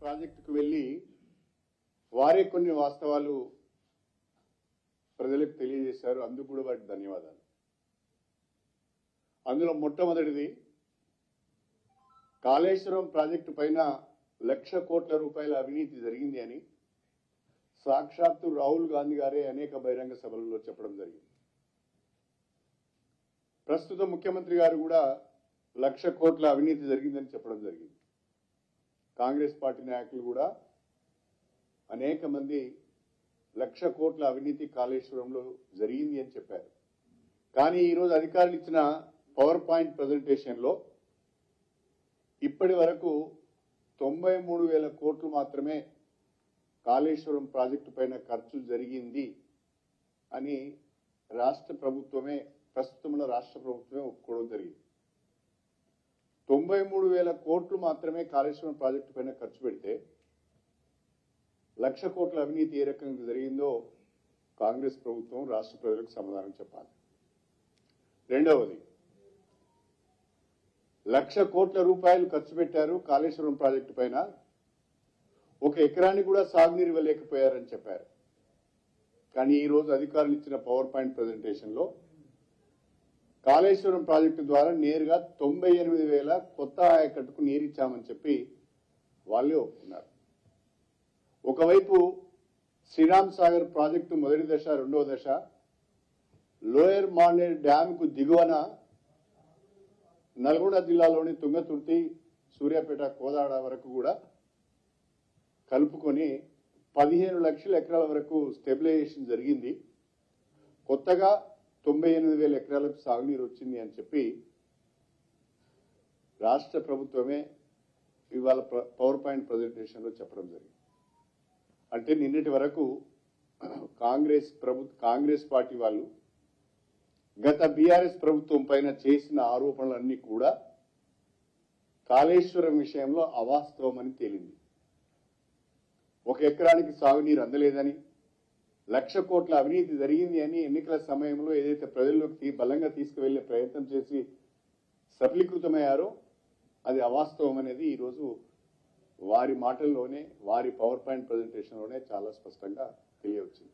ప్రాజెక్టుకు వెళ్లి వారే కొన్ని వాస్తవాలు ప్రజలకు తెలియజేశారు. అందుకు కూడా వారికి ధన్యవాదాలు. అందులో మొట్టమొదటిది కాళేశ్వరం ప్రాజెక్టు పైన 1,00,000 కోట్ల రూపాయల అవినీతి జరిగింది అని సాక్షాత్తు రాహుల్ గాంధీ గారే అనేక బహిరంగ సభలలో చెప్పడం జరిగింది. ప్రస్తుత ముఖ్యమంత్రి గారు కూడా 1,00,000 కోట్ల అవినీతి జరిగిందని చెప్పడం జరిగింది. కాంగ్రెస్ పార్టీ నాయకులు కూడా అనేక మంది 1,00,000 కోట్ల అవినీతి కాళేశ్వరంలో జరిగింది అని చెప్పారు. కానీ ఈరోజు అధికారులు ఇచ్చిన పవర్ పాయింట్ ప్రజెంటేషన్ లో ఇప్పటి వరకు 93,000 కోట్లు మాత్రమే కాళేశ్వరం ప్రాజెక్టు పైన ఖర్చు జరిగింది అని రాష్ట్ర ప్రభుత్వమే, ప్రస్తుతమున్న రాష్ట్ర ప్రభుత్వమే ఒప్పుకోవడం జరిగింది. 93,000 కోట్లు మాత్రమే కాళేశ్వరం ప్రాజెక్టు పైన ఖర్చు పెడితే 1,00,000 కోట్ల అవినీతి ఏ రకంగా జరిగిందో కాంగ్రెస్ ప్రభుత్వం రాష్ట్ర ప్రజలకు సమాధానం చెప్పాలి. రెండవది, 1,00,000 కోట్ల రూపాయలు ఖర్చు పెట్టారు కాళేశ్వరం ప్రాజెక్టు పైన, 1 ఎకరాన్ని కూడా సాగునీరు ఇవ్వలేకపోయారని చెప్పారు. కానీ ఈ రోజు అధికారులు ఇచ్చిన పవర్ పాయింట్ ప్రజెంటేషన్ లో కాళేశ్వరం ప్రాజెక్టు ద్వారా నేరుగా 98,000 కొత్త ఆయకట్టుకు నీరిచ్చామని చెప్పి వాళ్ళే ఒప్పుకున్నారు. ఒకవైపు శ్రీరామ్ సాగర్ ప్రాజెక్టు మొదటి దశ, రెండవ దశ లోయర్ మానేర్ డ్యామ్ కు దిగువన నల్గొండ జిల్లాలోని తుంగతుర్తి, సూర్యాపేట, కోదాడ వరకు కూడా కలుపుకొని 15 లక్షల ఎకరాల వరకు స్టెబిలైజేషన్ జరిగింది. కొత్తగా 98,000 ఎకరాలకు సాగునీరు వచ్చింది అని చెప్పి రాష్ట్ర ప్రభుత్వమే ఇవాళ పవర్ పాయింట్ ప్రజెంటేషన్ లో చెప్పడం జరిగింది. అంటే నిన్నటి వరకు కాంగ్రెస్ పార్టీ వాళ్ళు గత బీఆర్ఎస్ ప్రభుత్వం పైన చేసిన ఆరోపణలన్నీ కూడా కాళేశ్వరం విషయంలో అవాస్తవమని తేలింది. 1 ఎకరానికి సాగునీరు అందలేదని, 1,00,000 కోట్ల అవినీతి జరిగింది అని ఎన్నికల సమయంలో ఏదైతే ప్రజల్లోకి బలంగా తీసుకువెళ్లే ప్రయత్నం చేసి సఫలీకృతమయ్యారో అది అవాస్తవం అనేది ఈరోజు వారి మాటల్లోనే, వారి పవర్ పాయింట్ ప్రజెంటేషన్ లోనే చాలా స్పష్టంగా తెలియవచ్చింది.